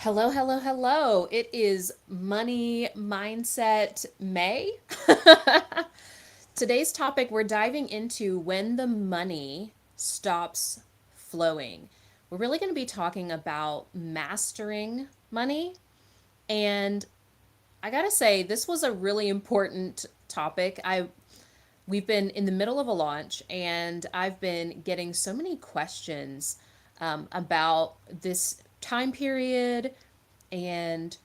Hello, hello, hello. It is Money Mindset May. Today's topic, we're diving into when the money stops flowing. We're really going to be talking about mastering money. And I got to say, this was a really important topic. We've been in the middle of a launch and I've been getting so many questions about this time period and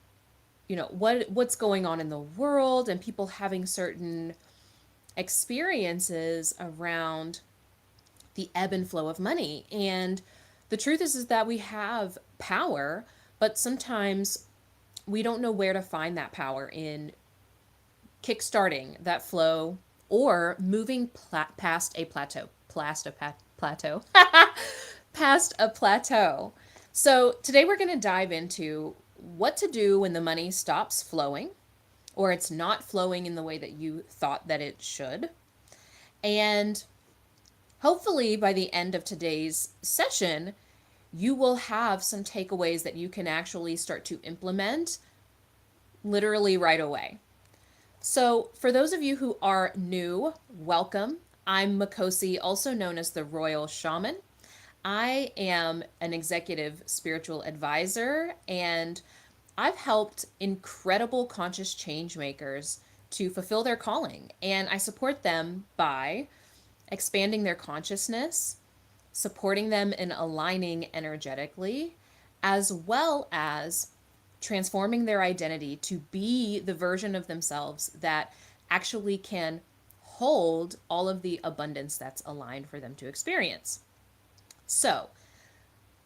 what's going on in the world and people having certain experiences around the ebb and flow of money. And the truth is that we have power, but sometimes we don't know where to find that power in kickstarting that flow or moving past a plateau plateau past a plateau. So today we're going to dive into what to do when the money stops flowing or it's not flowing in the way that you thought that it should. And hopefully by the end of today's session, you will have some takeaways that you can actually start to implement literally right away. So, for those of you who are new, welcome. I'm Makosi, also known as the Royal Shaman. I am an executive spiritual advisor, and I've helped incredible conscious change makers to fulfill their calling. And I support them by expanding their consciousness, supporting them in aligning energetically, as well as transforming their identity to be the version of themselves that actually can hold all of the abundance that's aligned for them to experience. So,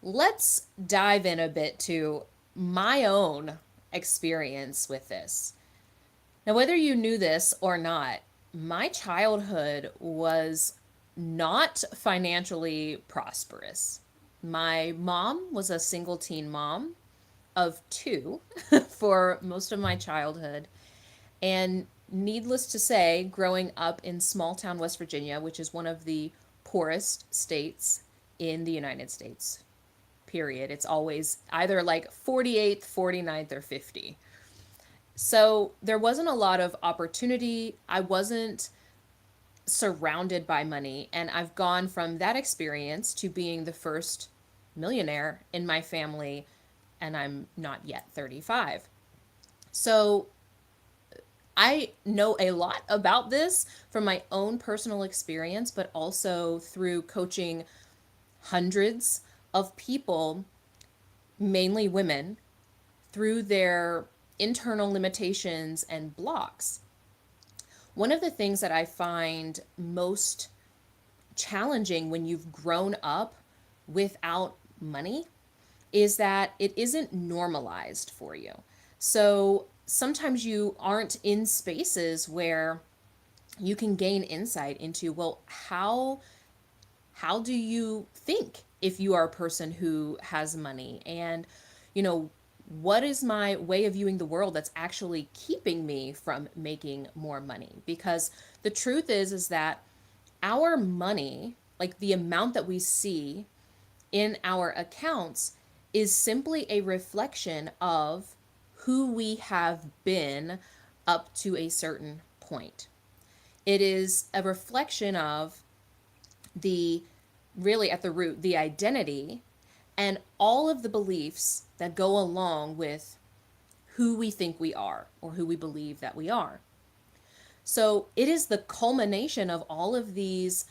let's dive in a bit to my own experience with this. Now, whether you knew this or not, my childhood was not financially prosperous. My mom was a single teen mom of two for most of my childhood. And needless to say, growing up in small town West Virginia, which is one of the poorest states in the United States, period. It's always either like 48th, 49th, or 50. So there wasn't a lot of opportunity. I wasn't surrounded by money. And I've gone from that experience to being the first millionaire in my family, and I'm not yet 35. So I know a lot about this from my own personal experience, but also through coaching hundreds of people, mainly women, through their internal limitations and blocks. One of the things that I find most challenging when you've grown up without money is that it isn't normalized for you. So sometimes you aren't in spaces where you can gain insight into, well, how do you think if you are a person who has money? And, you know, what is my way of viewing the world that's actually keeping me from making more money? Because the truth is that our money, like the amount that we see in our accounts, is simply a reflection of who we have been up to a certain point. It is a reflection of the, really at the root, the identity and all of the beliefs that go along with who we think we are or who we believe that we are. So it is the culmination of all of these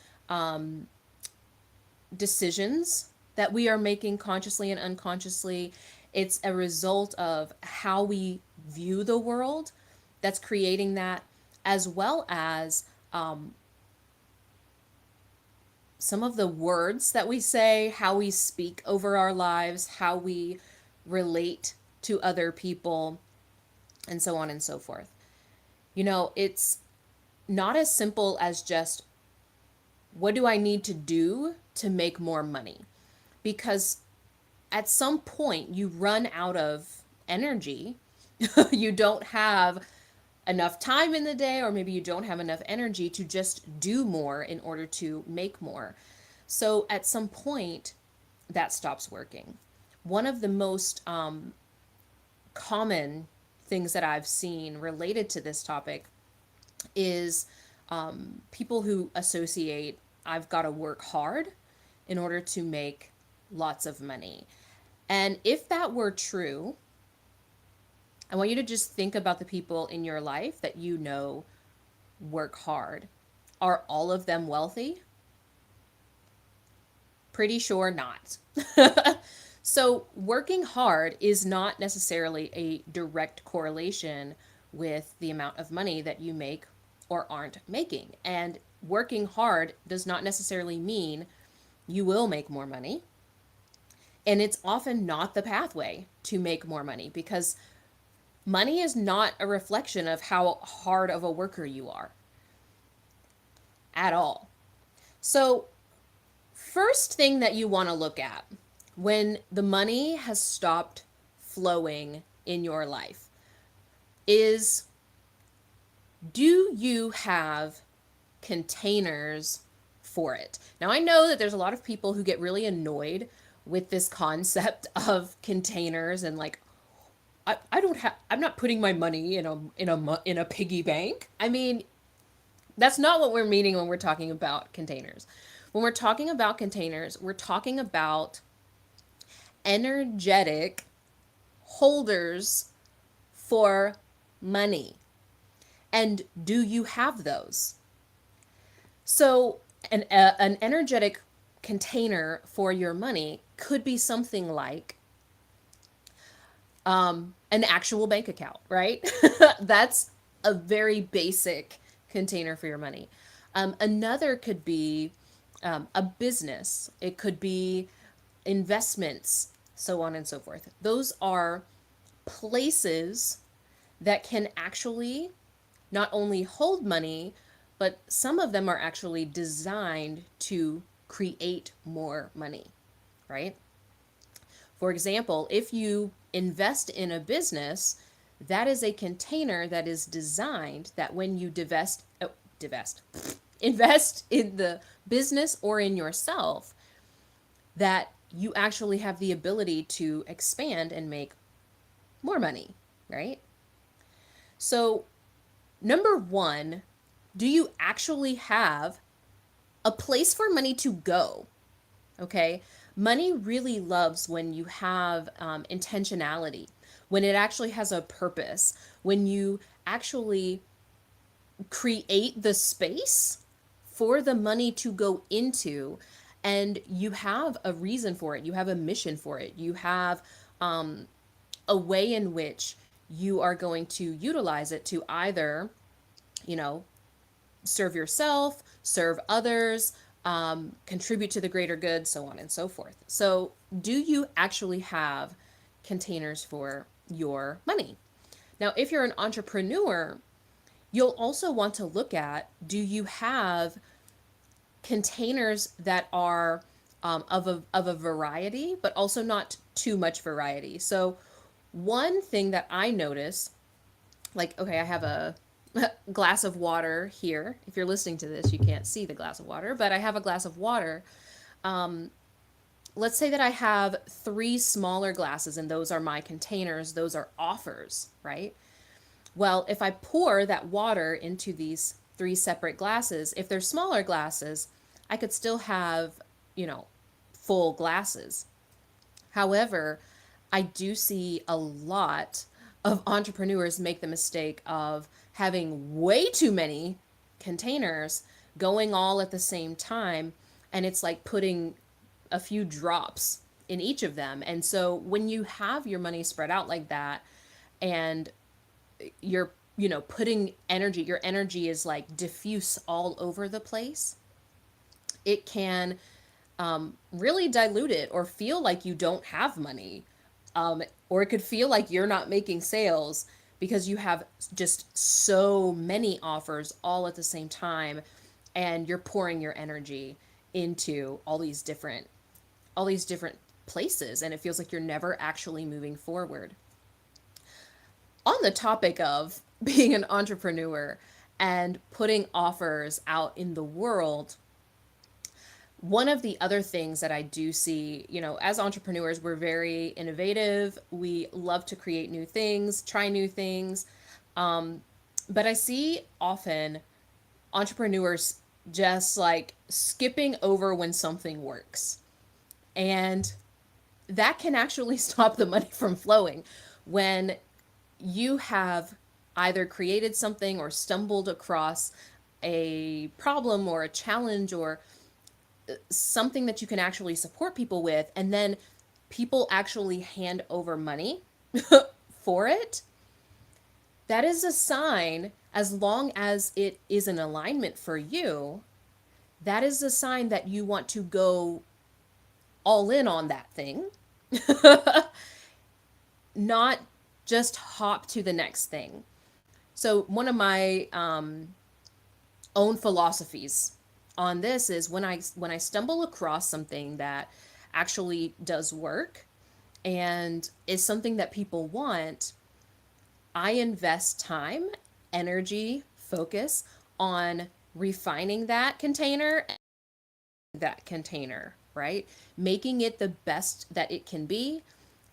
decisions that we are making consciously and unconsciously. It's a result of how we view the world that's creating that, as well as some of the words that we say, how we speak over our lives, how we relate to other people, and so on and so forth. You know, it's not as simple as just, what do I need to do to make more money? Because at some point you run out of energy. You don't have enough time in the day, or maybe you don't have enough energy to just do more in order to make more. So at some point, that stops working. One of the most common things that I've seen related to this topic is people who associate I've got to work hard in order to make lots of money. And if that were true, I want you to just think about the people in your life that you know work hard. Are all of them wealthy? Pretty sure not. So, working hard is not necessarily a direct correlation with the amount of money that you make or aren't making. And working hard does not necessarily mean you will make more money. And it's often not the pathway to make more money because money is not a reflection of how hard of a worker you are at all. So, first thing that you want to look at when the money has stopped flowing in your life is, do you have containers for it? Now, I know that there's a lot of people who get really annoyed with this concept of containers and like, I don't have, I'm not putting my money in a piggy bank. I mean, that's not what we're meaning when we're talking about containers. When we're talking about containers, we're talking about energetic holders for money. And do you have those? So, an energetic container for your money could be something like an actual bank account, right? That's a very basic container for your money. Another could be a business, it could be investments, so on and so forth. Those are places that can actually not only hold money, but some of them are actually designed to create more money, right? For example, if you invest in a business, that is a container that is designed that when you invest in the business or in yourself, that you actually have the ability to expand and make more money, right? So, number one, do you actually have a place for money to go? Okay. Money really loves when you have intentionality, when it actually has a purpose, when you actually create the space for the money to go into, and you have a reason for it, you have a mission for it, you have a way in which you are going to utilize it to either, you know, serve yourself, serve others, contribute to the greater good, so on and so forth. So, do you actually have containers for your money? Now, if you're an entrepreneur, you'll also want to look at, do you have containers that are of a variety, but also not too much variety? So, one thing that I notice, like, okay, I have a glass of water here. If you're listening to this, you can't see the glass of water, but I have a glass of water. Let's say that I have 3 smaller glasses and those are my containers. Those are offers, right? Well, if I pour that water into these 3 separate glasses, if they're smaller glasses, I could still have, full glasses. However, I do see a lot of entrepreneurs make the mistake of having way too many containers going all at the same time, and it's like putting a few drops in each of them. And so when you have your money spread out like that, and you're putting energy, your energy is like diffuse all over the place, it can really dilute it or feel like you don't have money, or it could feel like you're not making sales because you have just so many offers all at the same time, and you're pouring your energy into all these different places, and it feels like you're never actually moving forward. On the topic of being an entrepreneur and putting offers out in the world, One of the other things that I do see, as entrepreneurs, we're very innovative. We love to create new things, try new things. Um, but I see often entrepreneurs just like skipping over when something works. And that can actually stop the money from flowing when you have either created something or stumbled across a problem or a challenge or something that you can actually support people with, and then people actually hand over money for it. That is a sign, as long as it is in alignment for you, that is a sign that you want to go all in on that thing, not just hop to the next thing. So, one of my own philosophies on this is when I stumble across something that actually does work and is something that people want, I invest time, energy, focus on refining that container, right? Making it the best that it can be.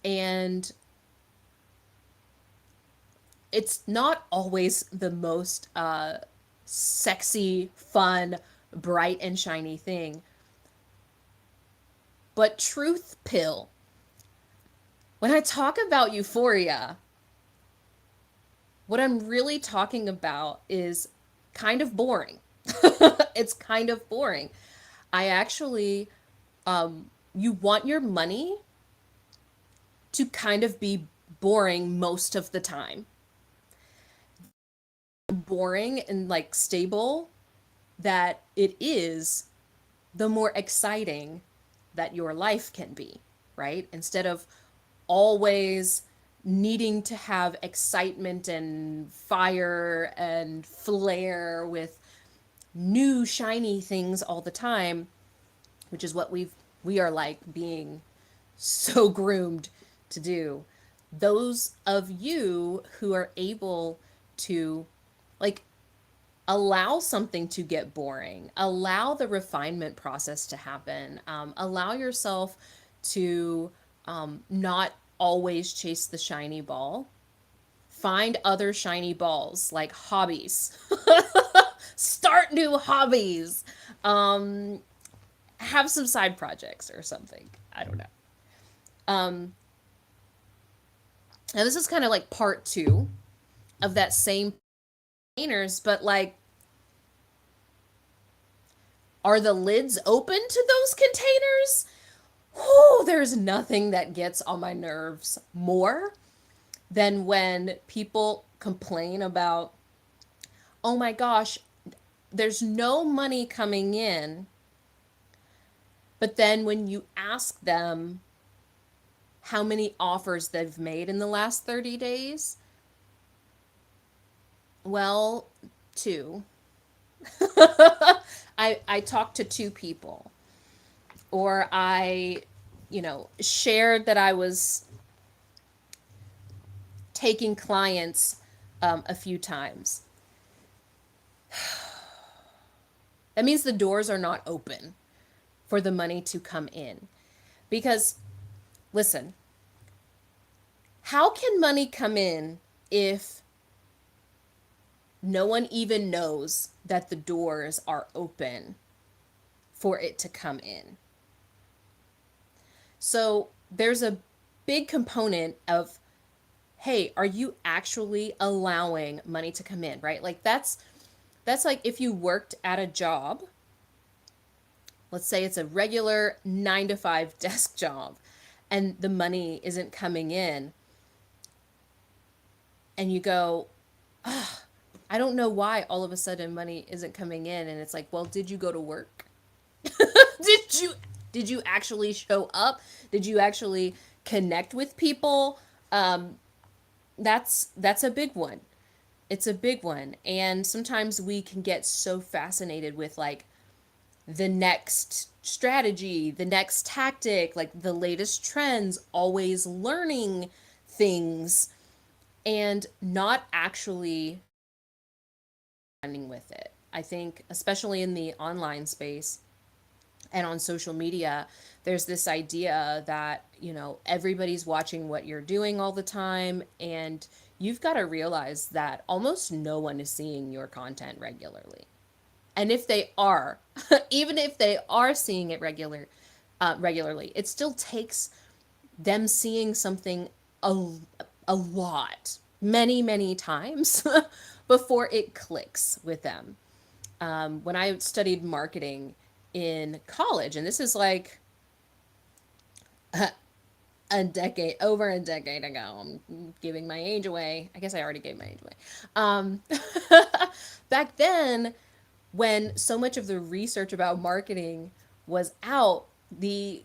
And it's not always the most sexy, fun, bright, and shiny thing. But truth pill, when I talk about euphoria, what I'm really talking about is kind of boring. It's kind of boring. I actually, you want your money to kind of be boring most of the time. Boring and like stable that it is, the more exciting that your life can be, right? Instead of always needing to have excitement and fire and flair with new shiny things all the time, which is what we are like being so groomed to do. Those of you who are able to like allow something to get boring, allow the refinement process to happen, allow yourself to not always chase the shiny ball. Find other shiny balls, like hobbies. Start new hobbies. Um, have some side projects or something. I don't know. Um, Now this is kind of like part two of that same containers, but like, are the lids open to those containers? Oh, there's nothing that gets on my nerves more than when people complain about, oh my gosh, there's no money coming in. But then when you ask them how many offers they've made in the last 30 days, well, two. I talked to two people. Or I, shared that I was taking clients a few times. That means the doors are not open for the money to come in. Because, listen, how can money come in if no one even knows that the doors are open for it to come in? So there's a big component of, hey, are you actually allowing money to come in, right? Like that's like if you worked at a job, let's say it's a regular 9 to 5 desk job, and the money isn't coming in, and you go, oh, I don't know why all of a sudden money isn't coming in, and it's like, well, did you go to work? did you did you actually show up? Did you actually connect with people? That's a big one. It's a big one. And sometimes we can get so fascinated with like the next strategy, the next tactic, like the latest trends, always learning things and not actually running with it. I think, especially in the online space, And on social media, there's this idea that, everybody's watching what you're doing all the time. And you've got to realize that almost no one is seeing your content regularly. And if they are, even if they are seeing it regularly, it still takes them seeing something a, a lot, many, many times before it clicks with them. When I studied marketing in college, and this is like over a decade ago. I'm giving my age away. I guess I already gave my age away. Um, Back then, when so much of the research about marketing was out, the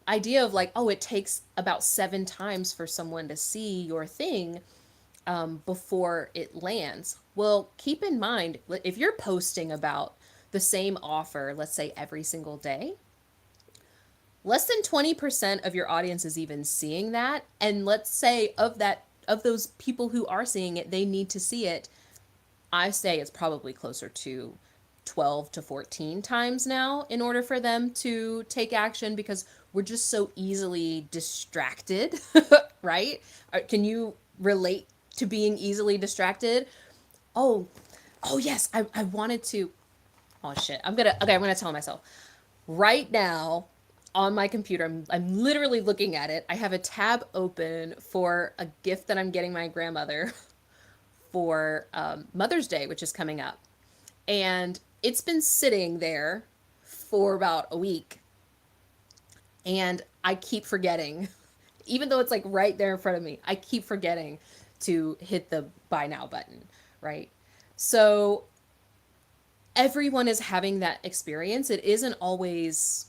idea of like, oh, it takes about 7 times for someone to see your thing before it lands. Well, keep in mind, if you're posting about the same offer, let's say every single day, less than 20% of your audience is even seeing that. And let's say of those people who are seeing it, they need to see it. I say it's probably closer to 12 to 14 times now in order for them to take action, because we're just so easily distracted, right? Can you relate to being easily distracted? Oh, oh yes, I wanted to. Oh shit. I'm gonna tell myself right now on my computer. I'm literally looking at it. I have a tab open for a gift that I'm getting my grandmother for Mother's Day, which is coming up. And it's been sitting there for about a week. And I keep forgetting, even though it's like right there in front of me, I keep forgetting to hit the buy now button, right? So everyone is having that experience. It isn't always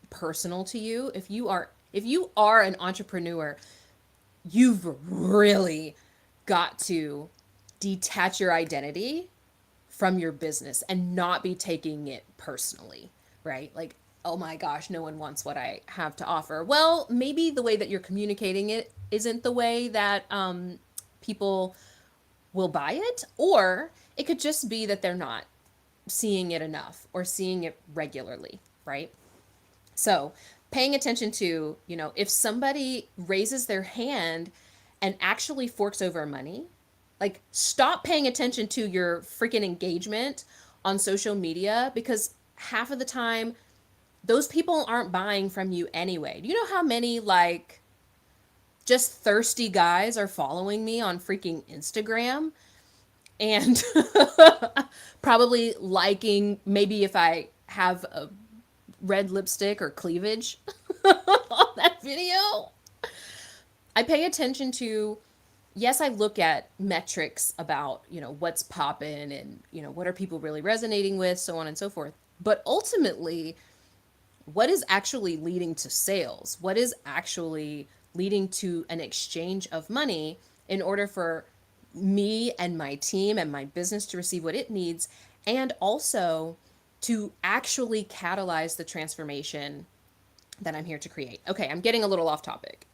personal to you. If you are an entrepreneur, you've really got to detach your identity from your business and not be taking it personally, right? Like, oh my gosh, no one wants what I have to offer. Well, maybe the way that you're communicating it isn't the way that people will buy it, or it could just be that they're not seeing it enough or seeing it regularly, right? So, paying attention to, if somebody raises their hand and actually forks over money, like stop paying attention to your freaking engagement on social media, because half of the time those people aren't buying from you anyway. Do you know how many like just thirsty guys are following me on freaking Instagram and probably liking maybe if I have a red lipstick or cleavage on that video? I pay attention to, yes, I look at metrics about, what's popping and, what are people really resonating with, so on and so forth. But ultimately, what is actually leading to sales? What is actually leading to an exchange of money in order for me and my team and my business to receive what it needs, and also to actually catalyze the transformation that I'm here to create. Okay, I'm getting a little off topic.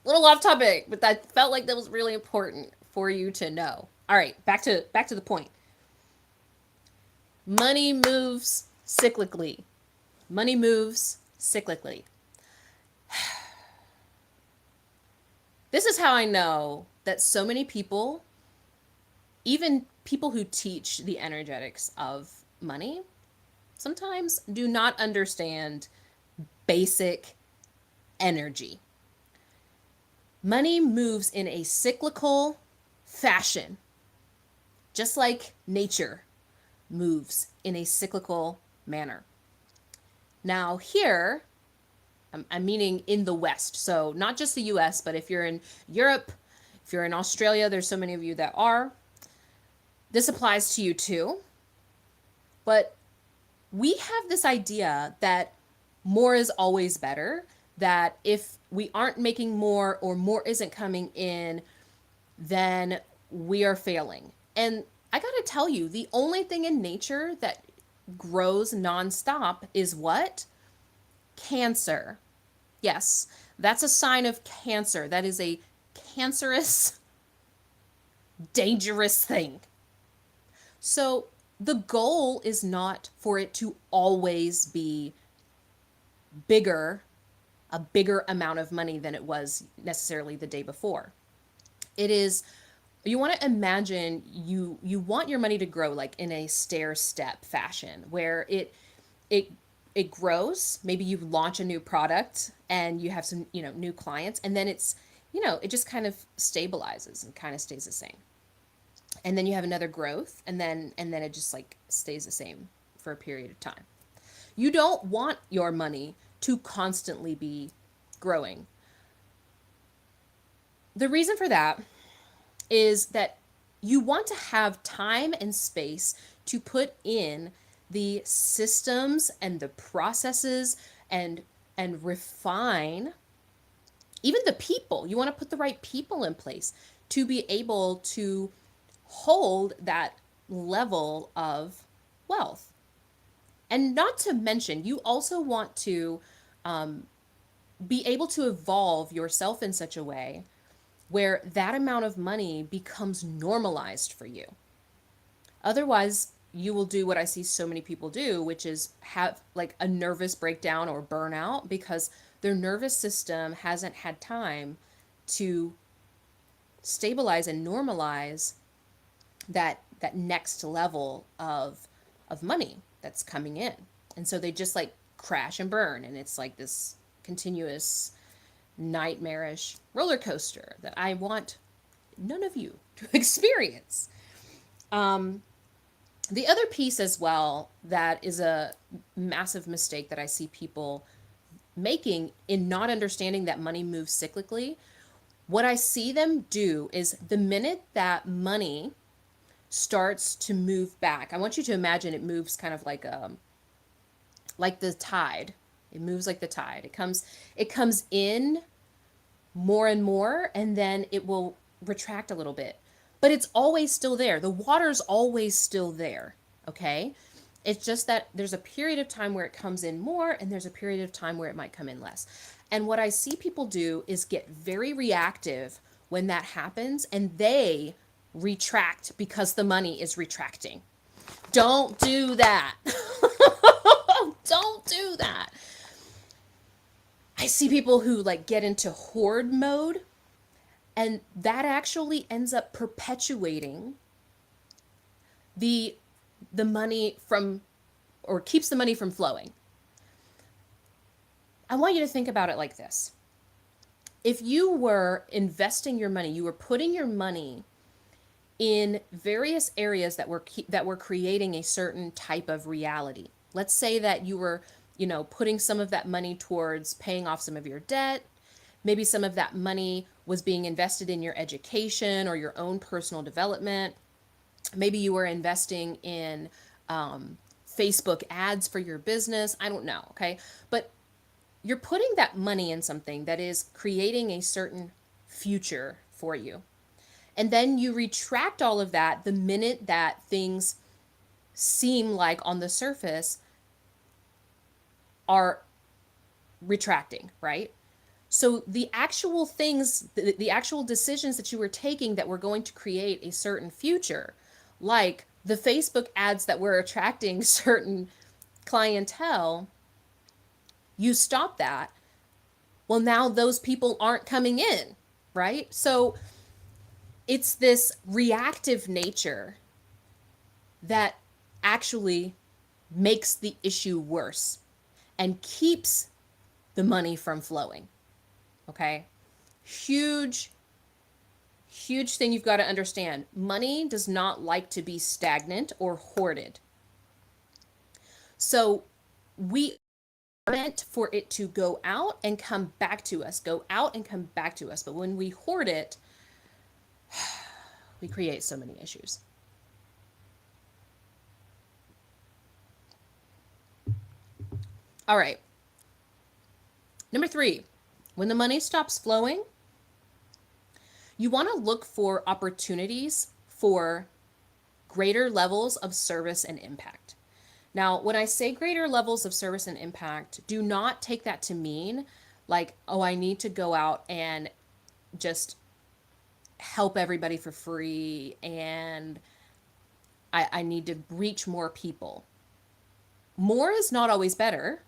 Little off topic, but I felt like that was really important for you to know. All right, back to the point. Money moves cyclically. Money moves cyclically. This is how I know that so many people, even people who teach the energetics of money, sometimes do not understand basic energy. Money moves in a cyclical fashion, just like nature moves in a cyclical manner. Now, here, I'm meaning in the West, so not just the US, but if you're in Europe, if you're in Australia, there's so many of you that are. This applies to you too. But we have this idea that more is always better, that if we aren't making more or more isn't coming in, then we are failing. And I gotta tell you, the only thing in nature that grows nonstop is what? Cancer. Yes, that's a sign of cancer. That is a cancerous, dangerous thing. So the goal is not for it to always be bigger, a bigger amount of money than it was necessarily the day before. It is, you want to imagine, you want your money to grow like in a stair step fashion where it it grows. Maybe you launch a new product and you have some, new clients, and then it's, it just kind of stabilizes and kind of stays the same. And then you have another growth, and then it just like stays the same for a period of time. You don't want your money to constantly be growing. The reason for that is that you want to have time and space to put in the systems and the processes, and refine even the people. You want to put the right people in place to be able to hold that level of wealth. And not to mention, you also want to be able to evolve yourself in such a way where that amount of money becomes normalized for you. Otherwise, you will do what I see so many people do, which is have like a nervous breakdown or burnout because their nervous system hasn't had time to stabilize and normalize that next level of money that's coming in. And so they just like crash and burn, and it's like this continuous nightmarish roller coaster that I want none of you to experience. The other piece as well that is a massive mistake that I see people making in not understanding that money moves cyclically, what I see them do is the minute that money starts to move back, I want you to imagine it moves kind of like the tide. It moves like the tide. It comes in more and more, and then it will retract a little bit. But it's always still there. The water's always still there. Okay? It's just that there's a period of time where it comes in more, and there's a period of time where it might come in less. And what I see people do is get very reactive when that happens, and they retract because the money is retracting. Don't do that. Don't do that. I see people who like get into hoard mode, and that actually ends up perpetuating the the money from, or keeps the money from flowing. I want you to think about it like this. If you were investing your money, you were putting your money in various areas that were creating a certain type of reality. Let's say that you were, putting some of that money towards paying off some of your debt. Maybe some of that money was being invested in your education or your own personal development. Maybe you were investing in Facebook ads for your business. I don't know. Okay. But you're putting that money in something that is creating a certain future for you. And then you retract all of that the minute that things seem like on the surface are retracting, right? So the actual things, the actual decisions that you were taking that were going to create a certain future, like the Facebook ads that were attracting certain clientele, you stop that. Well, now those people aren't coming in, right? So it's this reactive nature that actually makes the issue worse and keeps the money from flowing. Okay? Huge, huge thing you've got to understand. Money does not like to be stagnant or hoarded. So we are meant for it to go out and come back to us, go out and come back to us. But when we hoard it, we create so many issues. All right. Number 3, when the money stops flowing, you want to look for opportunities for greater levels of service and impact. Now, when I say greater levels of service and impact, do not take that to mean like, oh, I need to go out and just help everybody for free and I need to reach more people. More is not always better.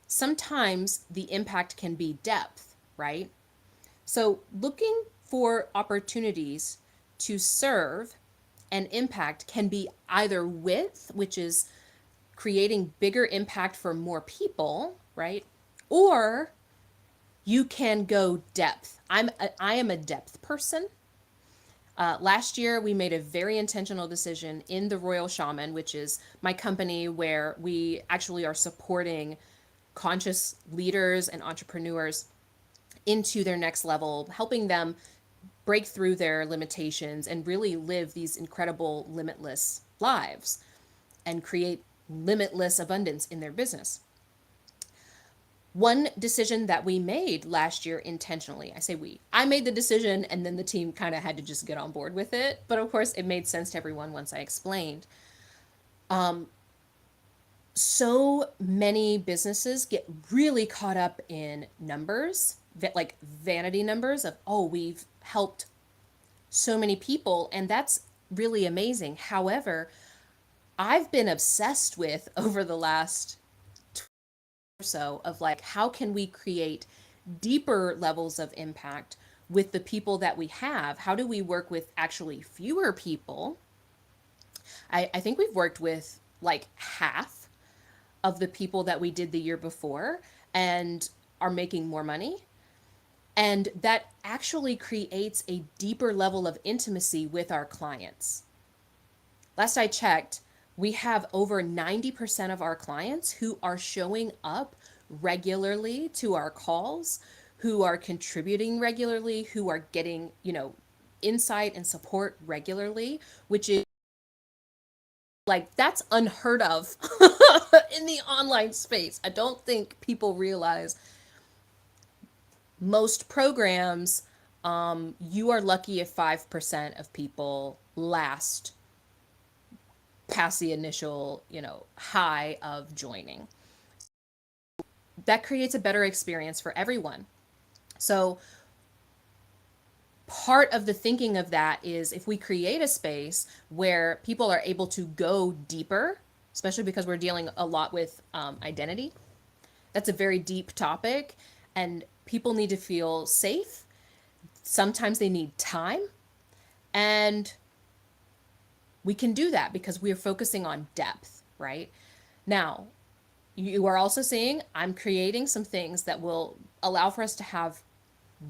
Sometimes the impact can be depth, right? So, looking for opportunities to serve and impact can be either width, which is creating bigger impact for more people, right? Or you can go depth. I am a depth person. Last year, we made a very intentional decision in the Royal Shaman, which is my company where we actually are supporting conscious leaders and entrepreneurs into their next level, helping them break through their limitations and really live these incredible, limitless lives and create limitless abundance in their business. One decision that we made last year intentionally, I say I made the decision and then the team kind of had to just get on board with it. But of course, it made sense to everyone once I explained. So many businesses get really caught up in numbers, like vanity numbers of, oh, we've helped so many people. And that's really amazing. However, I've been obsessed with over the last or so of like, how can we create deeper levels of impact with the people that we have? How do we work with actually fewer people? I think we've worked with like half of the people that we did the year before and are making more money. And that actually creates a deeper level of intimacy with our clients. Last I checked, we have over 90% of our clients who are showing up regularly to our calls, who are contributing regularly, who are getting, insight and support regularly, which is like that's unheard of in the online space. I don't think people realize most programs, you are lucky if 5% of people last past the initial, high of joining. That creates a better experience for everyone. So part of the thinking of that is if we create a space where people are able to go deeper, especially because we're dealing a lot with identity, that's a very deep topic and people need to feel safe. Sometimes they need time, and we can do that because we are focusing on depth, right? Now, you are also seeing I'm creating some things that will allow for us to have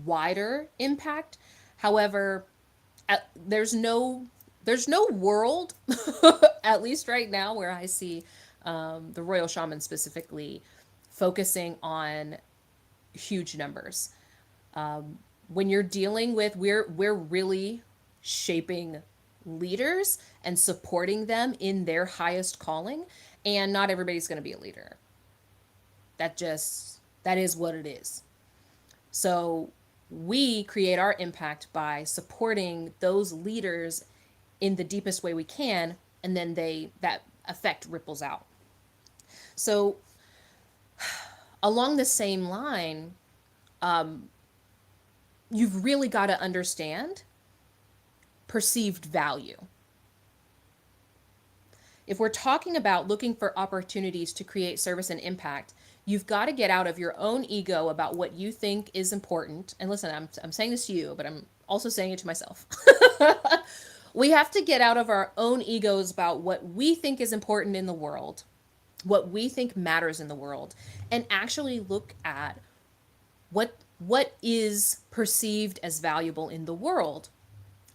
wider impact. However, there's no world, at least right now, where I see the Royal Shaman specifically focusing on huge numbers. When you're dealing with, we're really shaping leaders and supporting them in their highest calling, and not everybody's going to be a leader. That is what it is. So we create our impact by supporting those leaders in the deepest way we can, and then that effect ripples out. So along the same line, you've really got to understand perceived value. If we're talking about looking for opportunities to create service and impact, you've got to get out of your own ego about what you think is important. And listen, I'm saying this to you, but I'm also saying it to myself. We have to get out of our own egos about what we think is important in the world, what we think matters in the world, and actually look at what is perceived as valuable in the world,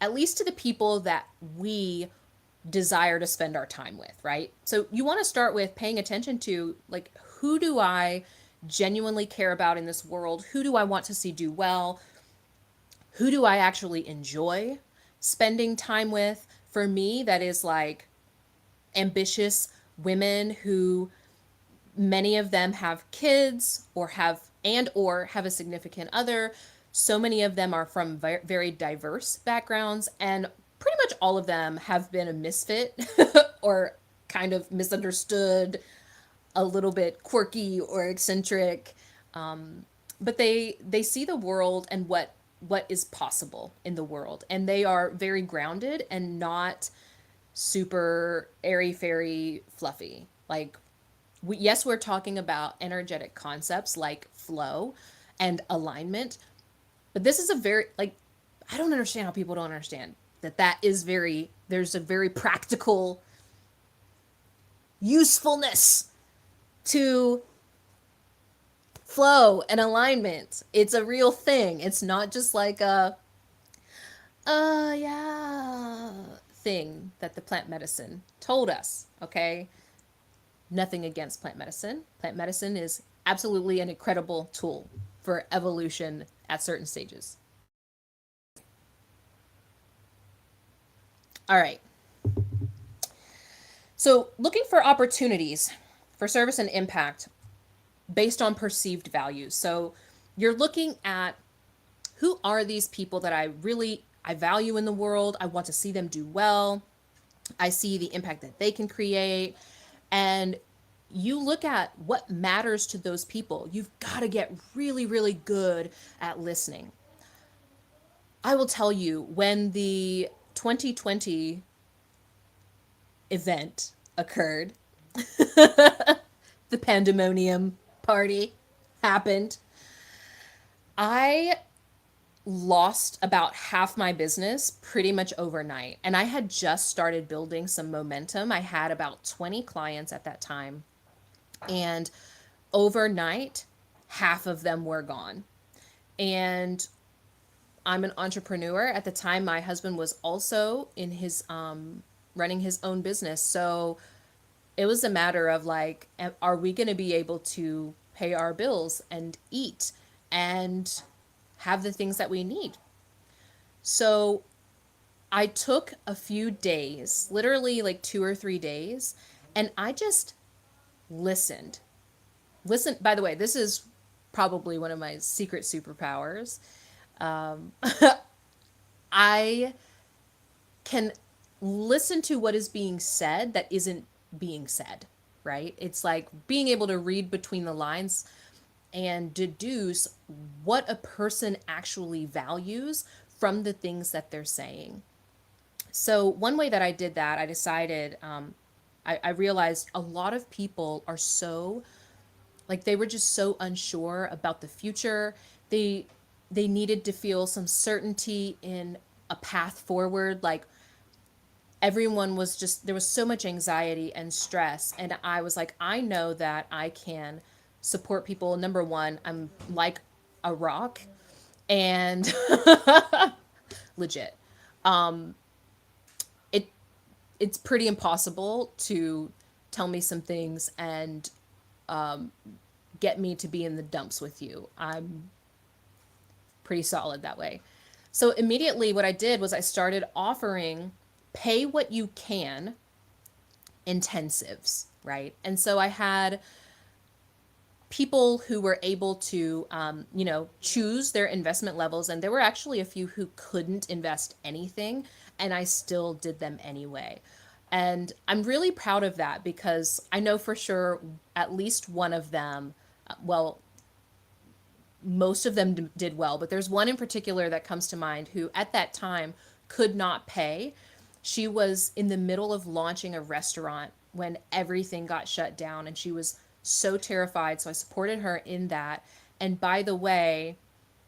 at least to the people that we desire to spend our time with, right? So you want to start with paying attention to, like, who do I genuinely care about in this world? Who do I want to see do well? Who do I actually enjoy spending time with? For me, that is like ambitious women who, many of them have kids or have a significant other. So many of them are from very diverse backgrounds, and pretty much all of them have been a misfit or kind of misunderstood, a little bit quirky or eccentric. But they see the world and what is possible in the world, and they are very grounded and not super airy fairy fluffy. Like, yes, we're talking about energetic concepts like flow and alignment, but this is a very, like, I don't understand how people don't understand that is very, there's a very practical usefulness to flow and alignment. It's a real thing. It's not just like a, yeah, thing that the plant medicine told us, okay? Nothing against plant medicine. Plant medicine is absolutely an incredible tool for evolution at certain stages. All right. So, looking for opportunities for service and impact based on perceived values. So, you're looking at who are these people that I value in the world. I want to see them do well. I see the impact that they can create, and you look at what matters to those people. You've got to get really, really good at listening. I will tell you, when the 2020 event occurred, the pandemonium party happened, I lost about half my business pretty much overnight. And I had just started building some momentum. I had about 20 clients at that time. And overnight, half of them were gone. And I'm an entrepreneur. At the time, my husband was also in his running his own business. So it was a matter of like, are we going to be able to pay our bills and eat and have the things that we need? So I took a few days, literally like 2 or 3 days, and I just listened. Listen, by the way, this is probably one of my secret superpowers. Um, I can listen to what is being said that isn't being said, right? It's like being able to read between the lines and deduce what a person actually values from the things that they're saying. So, one way that I did that, I decided, I realized a lot of people are so, like, they were just so unsure about the future. They, they needed to feel some certainty in a path forward. Like, everyone was just, there was so much anxiety and stress. And I was like, I know that I can support people. Number one, I'm like a rock, and legit. Um, it it's pretty impossible to tell me some things and get me to be in the dumps with you. I'm pretty solid that way. So immediately what I did was I started offering pay what you can intensives, right? And so I had people who were able to, choose their investment levels. And there were actually a few who couldn't invest anything, and I still did them anyway. And I'm really proud of that because I know for sure at least one of them, well, most of them did well, but there's one in particular that comes to mind who at that time could not pay. She was in the middle of launching a restaurant when everything got shut down, and she was so terrified. So I supported her in that. And by the way,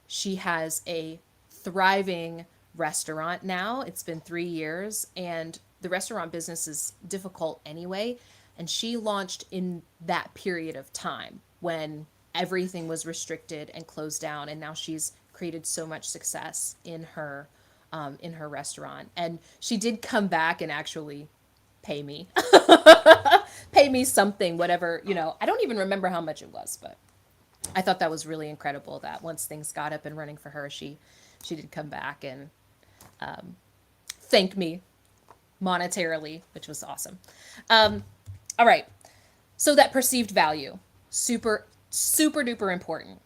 she has a thriving restaurant now. It's been 3 years, and the restaurant business is difficult anyway. And she launched in that period of time when everything was restricted and closed down, and now she's created so much success in her restaurant. And she did come back and actually pay me pay me something, whatever, I don't even remember how much it was, but I thought that was really incredible that once things got up and running for her, she did come back and thank me monetarily, which was awesome. All right. So that perceived value, super, super duper important.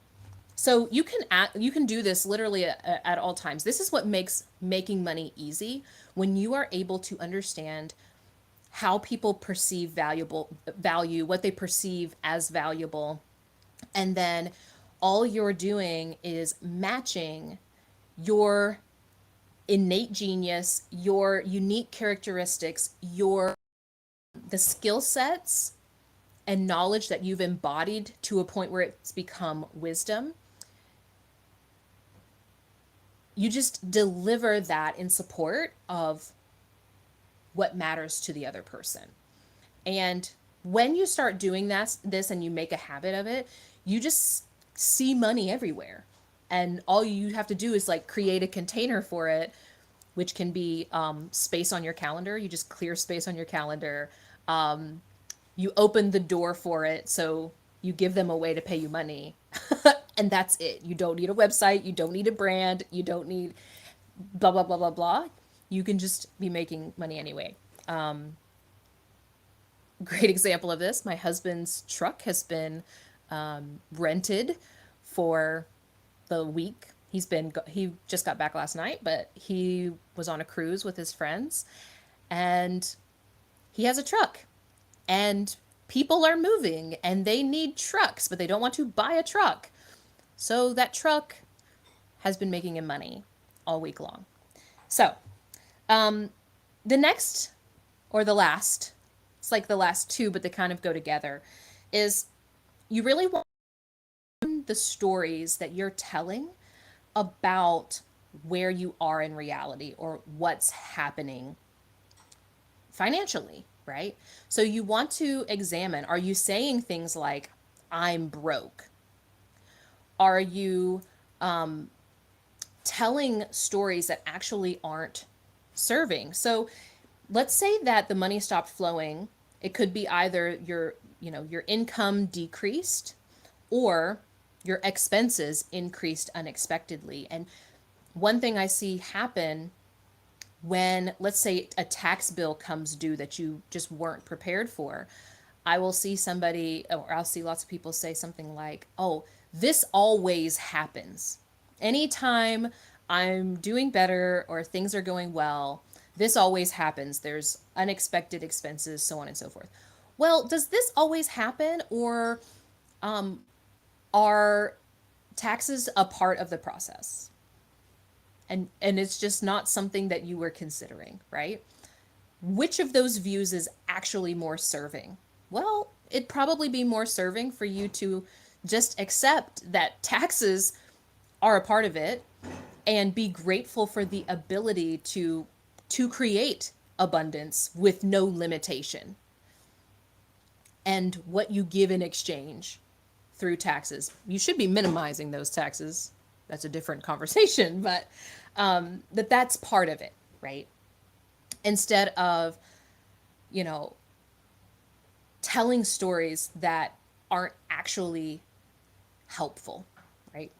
So you can do this literally at all times. This is what makes making money easy, when you are able to understand how people perceive value, what they perceive as valuable, and then all you're doing is matching your innate genius, your unique characteristics, your the skill sets and knowledge that you've embodied to a point where it's become wisdom, you just deliver that in support of what matters to the other person. And when you start doing this and you make a habit of it, you just see money everywhere. And all you have to do is like create a container for it, which can be space on your calendar. You just clear space on your calendar. You open the door for it. So you give them a way to pay you money. And that's it. You don't need a website. You don't need a brand. You don't need blah, blah, blah, blah, blah. You can just be making money anyway. Great example of this, my husband's truck has been rented for the week. He just got back last night, but he was on a cruise with his friends, and he has a truck, and people are moving and they need trucks, but they don't want to buy a truck. So that truck has been making him money all week long. So the next, or the last, it's like the last two, but they kind of go together, is you really want the stories that you're telling about where you are in reality or what's happening financially, right? So you want to examine, are you saying things like, I'm broke? Are you telling stories that actually aren't serving? So let's say that the money stopped flowing. It could be either your income decreased or your expenses increased unexpectedly. And one thing I see happen when, let's say, a tax bill comes due that you just weren't prepared for, I will see somebody, or I'll see lots of people say something like, oh, this always happens. Anytime I'm doing better or things are going well, this always happens. There's unexpected expenses, so on and so forth. Well, does this always happen, or are taxes a part of the process? And it's just not something that you were considering, right? Which of those views is actually more serving? Well, it'd probably be more serving for you to just accept that taxes are a part of it and be grateful for the ability to create abundance with no limitation, and what you give in exchange through taxes. You should be minimizing those taxes. That's a different conversation, but that's part of it, right? Instead of, you know, telling stories that aren't actually helpful, right?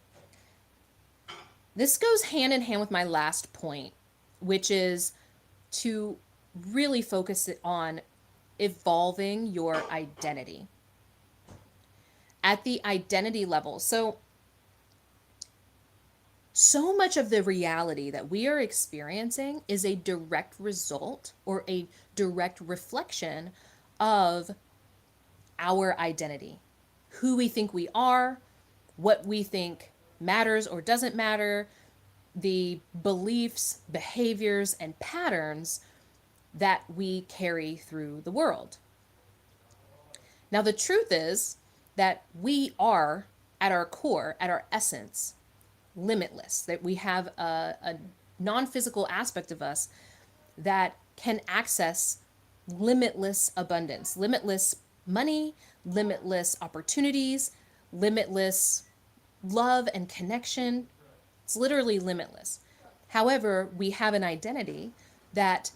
This goes hand in hand with my last point, which is to really focus it on evolving your identity at the identity level. So much of the reality that we are experiencing is a direct result or a direct reflection of our identity, who we think we are, what we think matters or doesn't matter, the beliefs, behaviors, and patterns that we carry through the world. Now, the truth is that we are, at our core, at our essence, limitless, that we have a non physical aspect of us that can access limitless abundance, limitless money, limitless opportunities, limitless love and connection. It's literally limitless. However, we have an identity that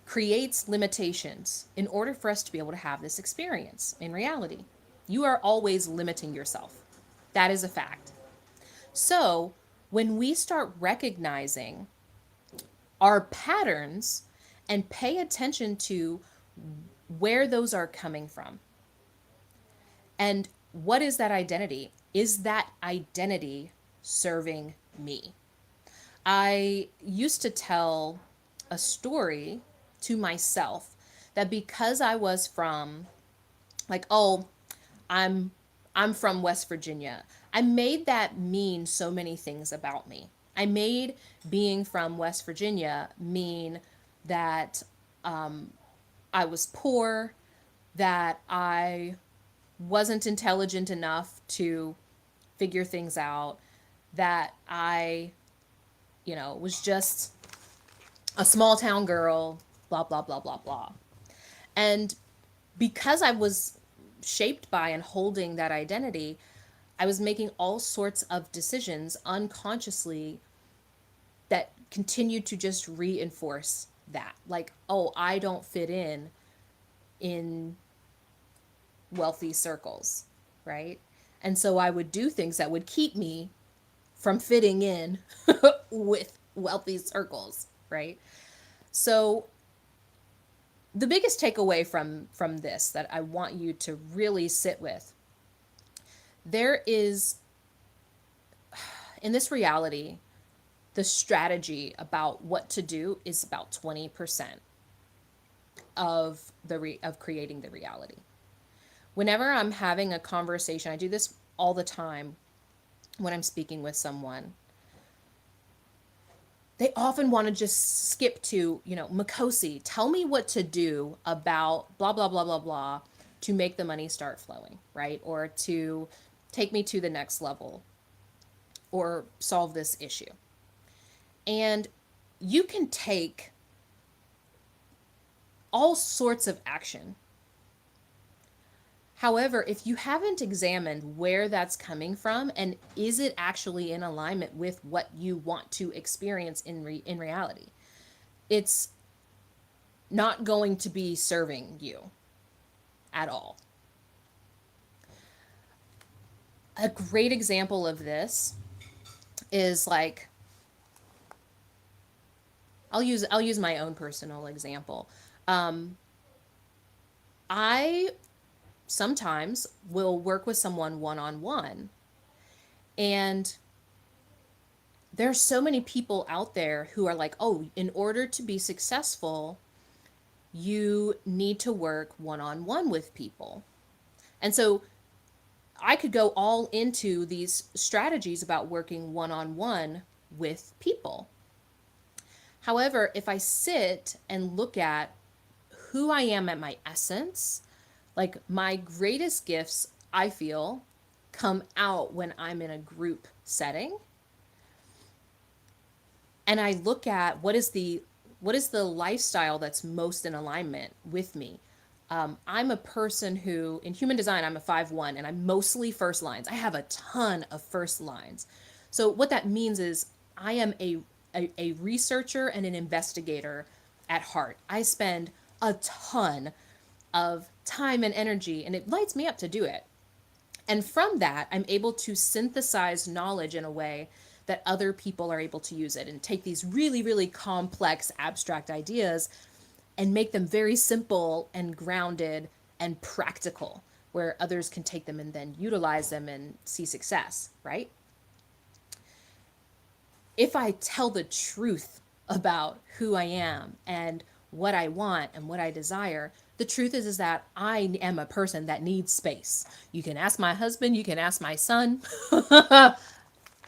creates limitations in order for us to be able to have this experience in reality. You are always limiting yourself. That is a fact. So, when we start recognizing our patterns and pay attention to where those are coming from, and what is that identity? Is that identity serving me? I used to tell a story to myself that because I was from, like, oh, I'm I'm from West Virginia. I made that mean so many things about me. I made being from West Virginia mean that I was poor, that I wasn't intelligent enough to figure things out, that I, was just a small town girl, blah, blah, blah, blah, blah. And because I was shaped by and holding that identity, I was making all sorts of decisions unconsciously that continued to just reinforce that. Like, oh, I don't fit in wealthy circles, right? And so I would do things that would keep me from fitting in with wealthy circles, right? So the biggest takeaway from this that I want you to really sit with, there is in this reality, the strategy about what to do is about 20% of creating the reality. Whenever I'm having a conversation, I do this all the time when I'm speaking with someone. They often want to just skip to, Makosi, tell me what to do about blah, blah, blah, blah, blah to make the money start flowing, right? Or to take me to the next level or solve this issue. And you can take all sorts of action. However, if you haven't examined where that's coming from and is it actually in alignment with what you want to experience in reality, it's not going to be serving you at all. A great example of this is like, I'll use my own personal example. I sometimes will work with someone one-on-one, and there's so many people out there who are like, oh, in order to be successful, you need to work one-on-one with people. And so I could go all into these strategies about working one-on-one with people. However, if I sit and look at who I am at my essence, like my greatest gifts, I feel, come out when I'm in a group setting. And I look at what is the lifestyle that's most in alignment with me. I'm a person who, in human design, I'm a 5-1, and I'm mostly first lines. I have a ton of first lines. So what that means is I am a researcher and an investigator at heart. I spend a ton of time and energy, and it lights me up to do it. And from that, I'm able to synthesize knowledge in a way that other people are able to use it and take these really, really complex, abstract ideas and make them very simple and grounded and practical, where others can take them and then utilize them and see success, right? If I tell the truth about who I am and what I want and what I desire, the truth is that I am a person that needs space. You can ask my husband, you can ask my son.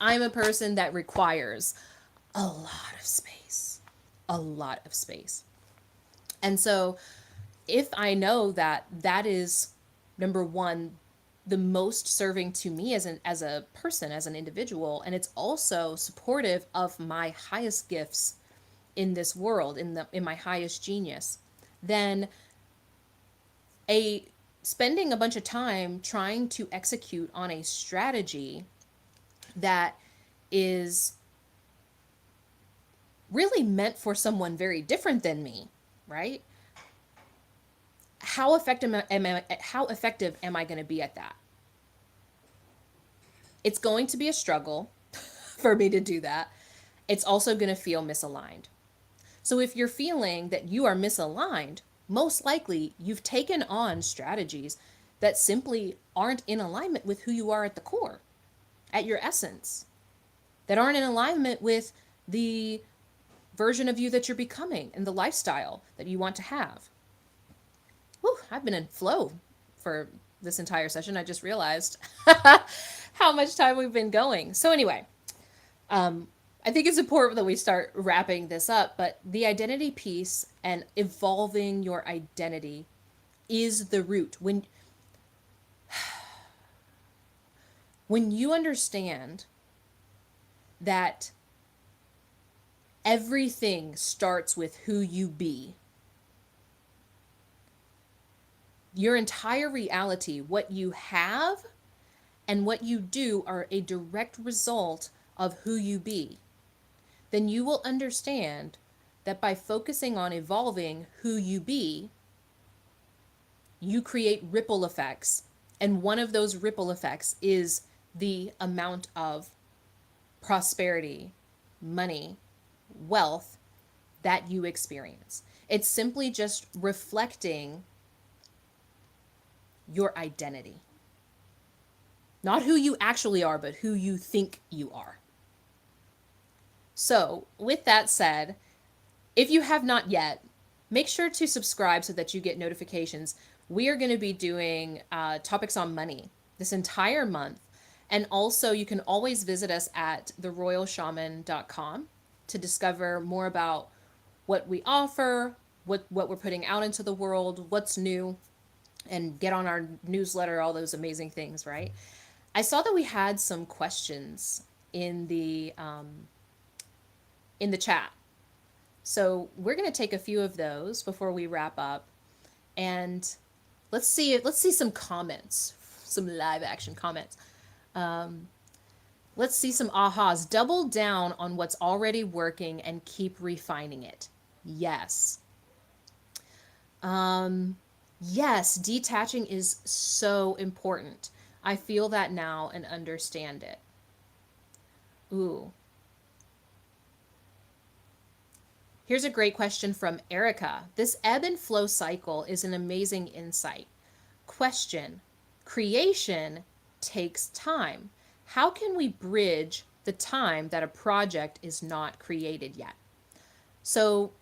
I'm a person that requires a lot of space, a lot of space. And so if I know that that is, number one, the most serving to me as a person, as an individual, and it's also supportive of my highest gifts in this world, in my highest genius, then spending a bunch of time trying to execute on a strategy that is really meant for someone very different than me, right? How effective am I going to be at that? It's going to be a struggle for me to do that. It's also going to feel misaligned. So if you're feeling that you are misaligned, most likely you've taken on strategies that simply aren't in alignment with who you are at the core, at your essence, that aren't in alignment with the version of you that you're becoming and the lifestyle that you want to have. Whew, I've been in flow for this entire session. I just realized how much time we've been going. So anyway, I think it's important that we start wrapping this up, but the identity piece and evolving your identity is the root. When you understand that everything starts with who you be, your entire reality, what you have and what you do, are a direct result of who you be, then you will understand that by focusing on evolving who you be, you create ripple effects. And one of those ripple effects is the amount of prosperity, money, wealth that you experience. It's simply just reflecting your identity. Not who you actually are, but who you think you are. So, with that said, if you have not yet, make sure to subscribe so that you get notifications. We are going to be doing topics on money this entire month. And also, you can always visit us at theroyalshaman.com to discover more about what we offer, what we're putting out into the world, what's new, and get on our newsletter, all those amazing things, right? I saw that we had some questions in the chat. So we're going to take a few of those before we wrap up, and let's see some comments, some live action comments. Let's see some ahas. Double down on what's already working and keep refining it. Yes. Yes, detaching is so important. I feel that now and understand it. Ooh. Here's a great question from Erica. This ebb and flow cycle is an amazing insight. Question: creation takes time. How can we bridge the time that a project is not created yet? So,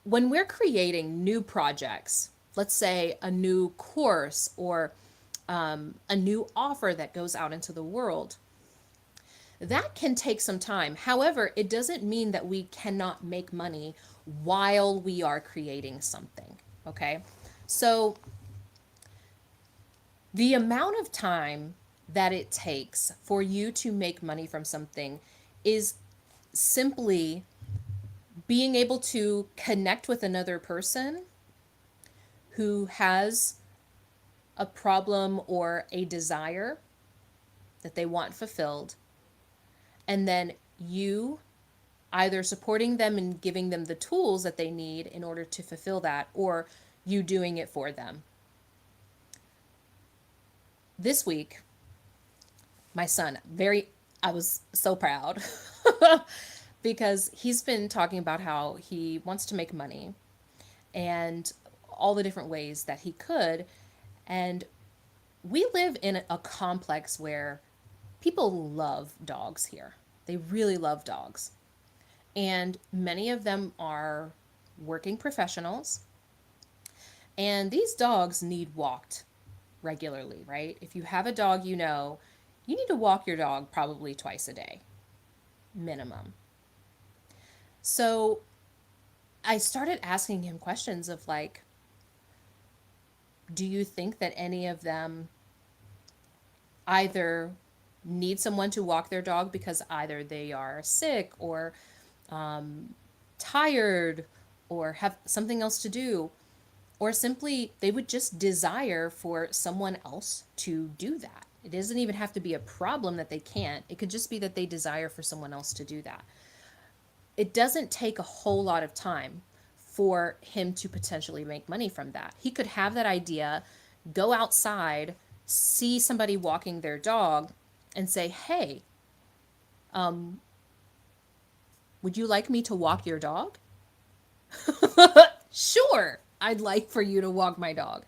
when we're creating new projects, let's say a new course or a new offer that goes out into the world, that can take some time. However, it doesn't mean that we cannot make money while we are creating something. Okay. So, the amount of time that it takes for you to make money from something is simply being able to connect with another person who has a problem or a desire that they want fulfilled, and then you either supporting them and giving them the tools that they need in order to fulfill that, or you doing it for them. This week, my son, I was so proud because he's been talking about how he wants to make money and all the different ways that he could. And we live in a complex where people love dogs here. They really love dogs. And many of them are working professionals. And these dogs need walked regularly, right? If you have a dog, you need to walk your dog probably twice a day, minimum. So I started asking him questions of like, do you think that any of them either need someone to walk their dog because either they are sick or tired or have something else to do, or simply they would just desire for someone else to do that? It doesn't even have to be a problem that they can't. It could just be that they desire for someone else to do that. It doesn't take a whole lot of time for him to potentially make money from that. He could have that idea, go outside, see somebody walking their dog, and say, hey, would you like me to walk your dog? Sure, I'd like for you to walk my dog.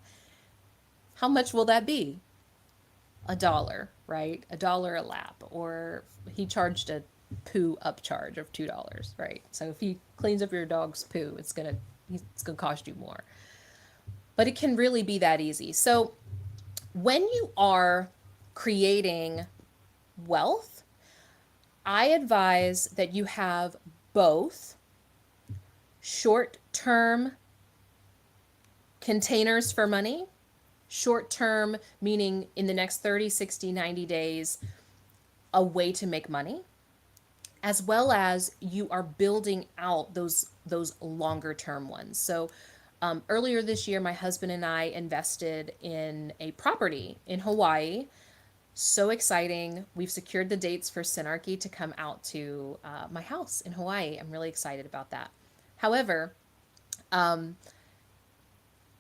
How much will that be? $1, right? $1 a lap. Or he charged a poo upcharge of $2, right? So if he cleans up your dog's poo, it's gonna cost you more. But it can really be that easy. So when you are creating wealth, I advise that you have both short-term containers for money, short-term meaning in the next 30, 60, 90 days, a way to make money, as well as you are building out those longer term ones. So earlier this year, my husband and I invested in a property in Hawaii. So exciting. We've secured the dates for Synarchy to come out to my house in Hawaii. I'm really excited about that. However,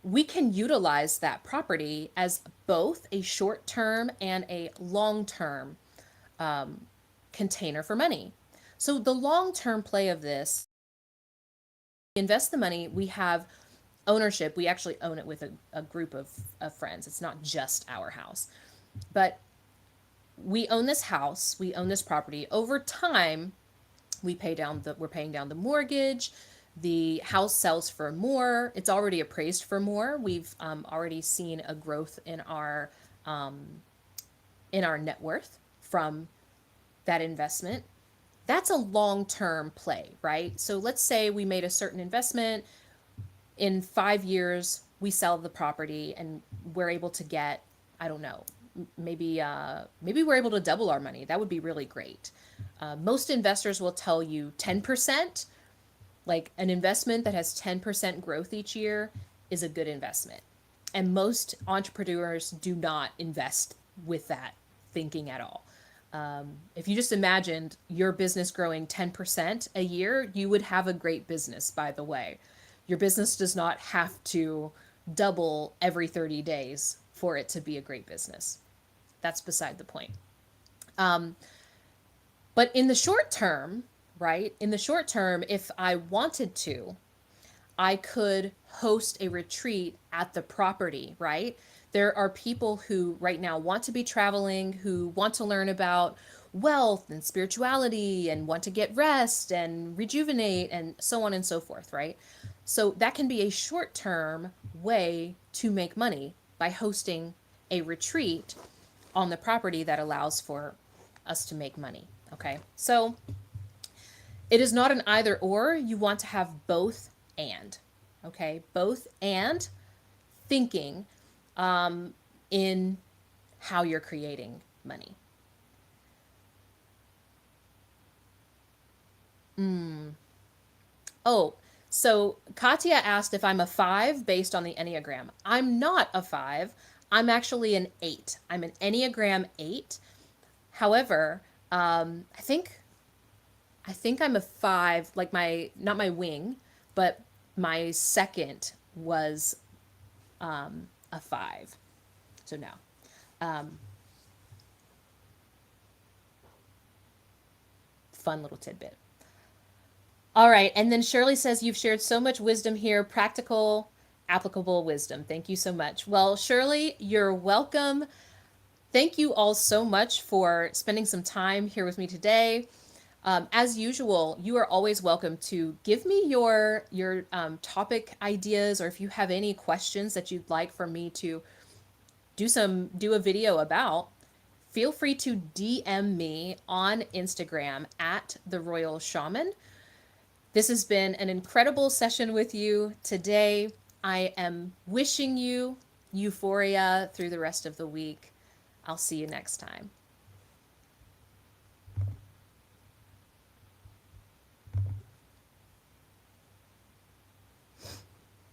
we can utilize that property as both a short term and a long term container for money. So the long term play of this, invest the money, we have ownership. We actually own it with a group of friends. It's not just our house. But we own this house, we own this property. Over time, we're paying down the mortgage. The house sells for more. It's already appraised for more. We've already seen a growth in our net worth from that investment. That's a long-term play, right? So let's say we made a certain investment. In 5 years, we sell the property and we're able to get, I don't know, maybe we're able to double our money. That would be really great. Most investors will tell you 10%, like an investment that has 10% growth each year is a good investment. And most entrepreneurs do not invest with that thinking at all. If you just imagined your business growing 10% a year, you would have a great business, by the way. Your business does not have to double every 30 days for it to be a great business. That's beside the point. But in the short term, right? In the short term, if I wanted to, I could host a retreat at the property, right? There are people who right now want to be traveling, who want to learn about wealth and spirituality and want to get rest and rejuvenate and so on and so forth, right? So that can be a short-term way to make money by hosting a retreat on the property that allows for us to make money, okay? So it is not an either or. You want to have both and, okay? Both and thinking in how you're creating money. Oh, so Katya asked if I'm a 5 based on the Enneagram. I'm not a 5. I'm actually an 8. I'm an Enneagram 8. However, I think I'm a 5, like not my wing, but my second was a 5. So no. Fun little tidbit. All right. And then Shirley says, you've shared so much wisdom here, practical, applicable wisdom. Thank you so much. Well, Shirley, you're welcome. Thank you all so much for spending some time here with me today. As usual, you are always welcome to give me your topic ideas, or if you have any questions that you'd like for me to do a video about. Feel free to DM me on Instagram at The Royal Shaman. This has been an incredible session with you today. I am wishing you euphoria through the rest of the week. I'll see you next time.